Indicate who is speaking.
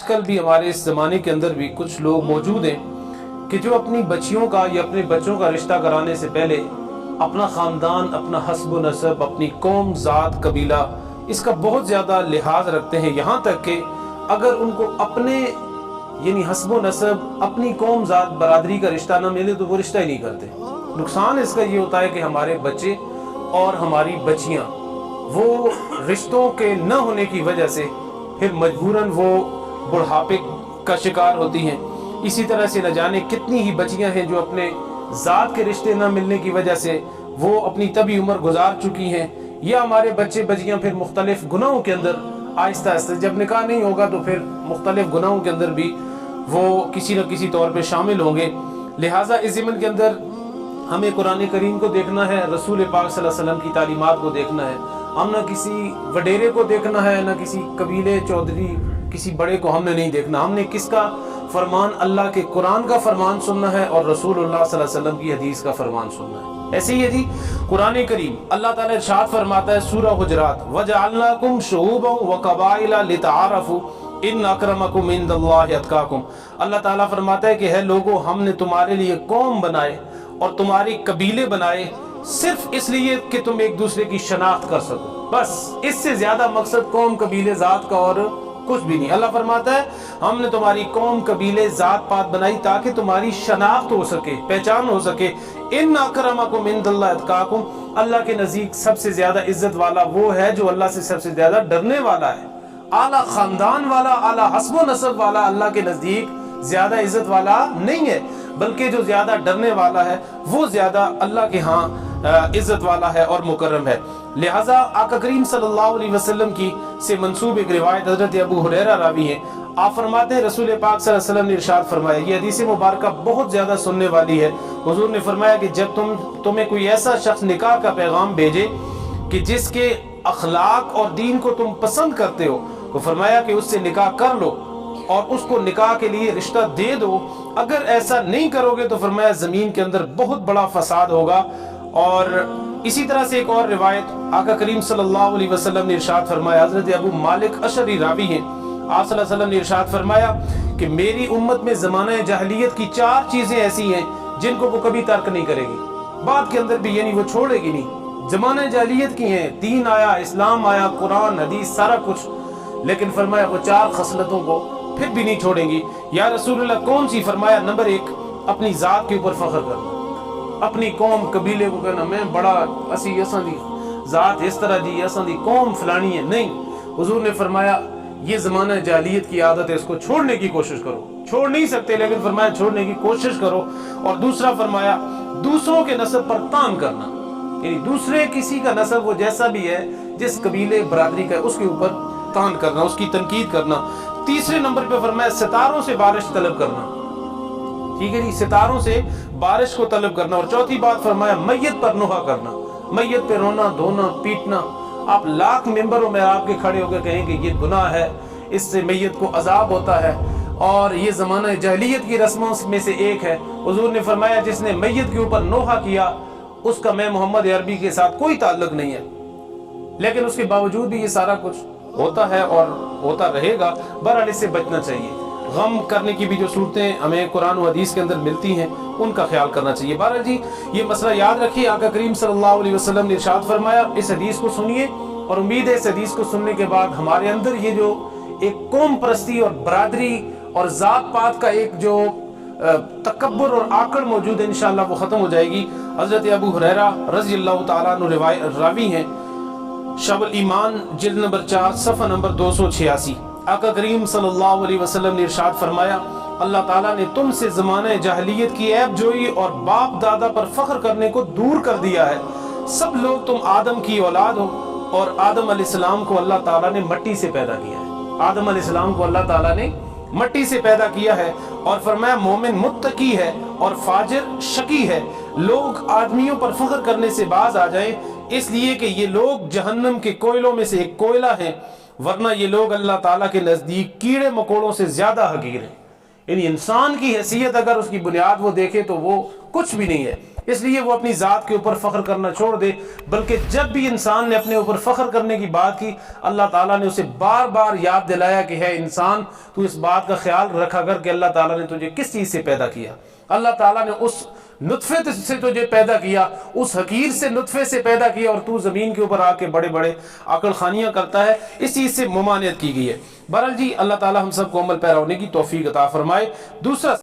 Speaker 1: آج کل بھی ہمارے اس زمانے کے اندر بھی کچھ لوگ موجود ہیں کہ جو اپنی بچیوں کا یا اپنے بچوں کا رشتہ کرانے سے پہلے اپنا خاندان، اپنا حسب و نسب، اپنی قوم، ذات، قبیلہ، اس کا بہت زیادہ لحاظ رکھتے ہیں، یہاں تک کہ اگر ان کو اپنے حسب و نسب، اپنی قوم، ذات، برادری کا رشتہ نہ ملے تو وہ رشتہ ہی نہیں کرتے۔ نقصان اس کا یہ ہوتا ہے کہ ہمارے بچے اور ہماری بچیاں وہ رشتوں کے نہ ہونے کی وجہ سے پھر مجبوراً وہ بڑھاپے کا شکار ہوتی ہیں۔ اسی طرح سے نہ جانے کتنی ہی بچیاں ہیں جو اپنے ذات کے رشتے نہ ملنے کی وجہ سے وہ اپنی طبی عمر گزار چکی ہیں، یا ہمارے بچے بچیاں پھر مختلف گناہوں کے اندر آہستہ آہستہ، جب نکاح نہیں ہوگا تو پھر مختلف گناہوں کے اندر بھی وہ کسی نہ کسی طور پہ شامل ہوں گے۔ لہٰذا اس ضمن کے اندر ہمیں قرآن کریم کو دیکھنا ہے، رسول پاک صلی اللہ علیہ وسلم کی تعلیمات کو دیکھنا ہے۔ ہم نہ کسی وڈیرے کو دیکھنا ہے، نہ کسی قبیلے، چودھری، کسی بڑے کو ہم نے نہیں دیکھنا۔ ہم نے کس کا فرمان، اللہ کے قرآن کا فرمان سننا ہے اور رسول اللہ صلی اللہ علیہ وسلم کی حدیث کا فرمان سننا ہے۔ ایسے ہی ہے جی قرآن کریم، اللہ تعالیٰ ارشاد فرماتا ہے سورہ حجرات، وَجَعَلْنَاكُمْ شُعُوبًا وَقَبَائِلَ لِتَعَارَفُوا إِنَّ أَكْرَمَكُمْ عِندَ اللَّهِ أَتْقَاكُمْ۔ اللہ تعالیٰ فرماتا ہے کہ ہے لوگو، ہم نے تمہارے لیے قوم بنائے اور تمہاری قبیلے بنائے صرف اس لیے کہ تم ایک دوسرے کی شناخت کر سکو، بس اس سے زیادہ مقصد قوم، قبیلے، ذات کا اور کچھ بھی نہیں۔ اللہ فرماتا ہے ہم نے تمہاری قوم، قبیلے، ذات پات بنائی تاکہ تمہاری شناخت ہو سکے، پہچان ہو سکے۔ ان اکرمکم عند اللہ اتقاکم، اللہ کے نزدیک سب سے زیادہ عزت والا وہ ہے جو اللہ سے سب سے زیادہ ڈرنے والا ہے۔ اعلیٰ خاندان والا، اعلیٰ حسب و نسب والا اللہ کے نزدیک زیادہ عزت والا نہیں ہے، بلکہ جو زیادہ ڈرنے والا ہے وہ زیادہ اللہ کے ہاں عزت والا ہے اور مکرم ہے۔ لہٰذا آقا کریم صلی اللہ علیہ وسلم کی سے منسوب ایک روایت، حضرت ابو ہریرہ راوی ہیں، آپ فرماتے ہیں رسول پاک صلی اللہ علیہ وسلم نے ارشاد فرمایا، یہ حدیث مبارکہ بہت زیادہ سننے والی ہے۔ حضور نے فرمایا کہ جب تمہیں کوئی ایسا شخص نکاح کا پیغام بھیجے کہ جس کے اخلاق اور دین کو تم پسند کرتے ہو، تو فرمایا کہ اس سے نکاح کر لو اور اس کو نکاح کے لیے رشتہ دے دو۔ اگر ایسا نہیں کرو گے تو فرمایا زمین کے اندر بہت بڑا فساد ہوگا۔ اور اسی طرح سے ایک اور روایت، آقا کریم صلی اللہ علیہ وسلم نے ارشاد فرمایا، حضرت ابو مالک اشعری راوی ہیں، آپ صلی اللہ علیہ وسلم نے ارشاد فرمایا کہ میری امت میں زمانہ جاہلیت کی 4 چیزیں ایسی ہیں جن کو وہ کبھی ترک نہیں کرے گی، بعد کے اندر بھی وہ چھوڑے گی نہیں۔ زمانہ جاہلیت کی ہیں، دین آیا، اسلام آیا، قرآن، حدیث، سارا کچھ، لیکن فرمایا وہ 4 خصلتوں کو پھر بھی نہیں چھوڑیں گی۔ یا رسول اللہ کون سی؟ فرمایا نمبر 1، اپنی ذات کے اوپر فخر کرنا، اپنی قوم، قبیلے کو کہنا میں بڑا، اسی اساں دی ذات اس طرح دی، اساں دی قوم فلانی ہے، نہیں۔ حضور نے فرمایا یہ زمانہ جاہلیت کی عادت ہے، اس کو چھوڑنے کی کوشش کرو۔ چھوڑ نہیں سکتے لیکن فرمایا چھوڑنے کی کوشش کرو۔ اور دوسرا فرمایا دوسروں کے نسب پر تان کرنا، یعنی دوسرے کسی کا نسب وہ جیسا بھی ہے، جس قبیلے برادری کا، اس کے اوپر تان کرنا، اس کی تنقید کرنا۔ تیسرے نمبر پہ فرمایا ستاروں سے بارش طلب کرنا، ٹھیک ہے جی، ستاروں سے بارش کو طلب کرنا۔ اور چوتھی بات فرمایا میت پر نوحہ کرنا، میت پہ رونا، دھونا، پیٹنا۔ آپ لاکھ ممبروں میں آپ کے کھڑے ہو کے کہیں کہ یہ گناہ ہے، اس سے میت کو عذاب ہوتا ہے اور یہ زمانہ جاہلیت کی رسموں میں سے ایک ہے۔ حضور نے فرمایا جس نے میت کے اوپر نوحہ کیا اس کا میں محمد عربی کے ساتھ کوئی تعلق نہیں ہے، لیکن اس کے باوجود بھی یہ سارا کچھ ہوتا ہے اور ہوتا رہے گا۔ بہرحال اس سے بچنا چاہیے۔ غم کرنے کی بھی جو صورتیں ہمیں قرآن و حدیث کے اندر ملتی ہیں ان کا خیال کرنا چاہیے۔ بہرحال جی یہ مسئلہ یاد رکھیے، آقا کریم صلی اللہ علیہ وسلم نے ارشاد فرمایا، اس حدیث کو سنیے، اور امید ہے اس حدیث کو سننے کے بعد ہمارے اندر یہ جو ایک قوم پرستی اور برادری اور ذات پات کا ایک جو تکبر اور آکڑ موجود ہے انشاءاللہ وہ ختم ہو جائے گی۔ حضرت ابو ہریرہ رضی اللہ تعالیٰ عنہ راوی ہیں، شعب الایمان جلد نمبر 4 صفحہ نمبر 286، آقا کریم صلی اللہ علیہ وسلم نے ارشاد فرمایا، اللہ تعالیٰ نے تم سے زمانہ جاہلیت کی عیب جوئی اور باپ دادا پر فخر کرنے کو دور کر دیا ہے۔ سب لوگ تم آدم کی اولاد ہو، اور آدم علیہ السلام کو اللہ تعالیٰ نے مٹی سے پیدا کیا ہے۔ آدم علیہ السلام کو اللہ تعالیٰ نے مٹی سے پیدا کیا ہے، اور فرمایا مومن متقی ہے اور فاجر شقی ہے۔ لوگ آدمیوں پر فخر کرنے سے باز آ جائیں، اس لیے کہ یہ لوگ جہنم کے کوئلوں میں سے ایک کوئلہ ہیں، ورنہ یہ لوگ اللہ تعالیٰ کے نزدیک کیڑے مکوڑوں سے زیادہ حقیر ہیں۔ یعنی انسان کی حیثیت اگر اس کی بنیاد وہ دیکھے تو وہ کچھ بھی نہیں ہے، اس لیے وہ اپنی ذات کے اوپر فخر کرنا چھوڑ دے، بلکہ جب بھی انسان نے اپنے اوپر فخر کرنے کی بات کی، اللہ تعالیٰ نے اسے بار بار یاد دلایا کہ ہے انسان، تو اس بات کا خیال رکھا کر کہ اللہ تعالیٰ نے تجھے کس چیز سے پیدا کیا۔ اللہ تعالیٰ نے اس نطفے سے تجھے پیدا کیا، اس حقیر سے نطفے سے پیدا کیا، اور تو زمین کے اوپر آ کے بڑے بڑے عقل خانیاں کرتا ہے، اس چیز سے ممانعت کی گئی ہے۔ بہرحال جی، اللہ تعالیٰ ہم سب کو عمل پیرا ہونے کی توفیق عطا فرمائے۔ دوسرا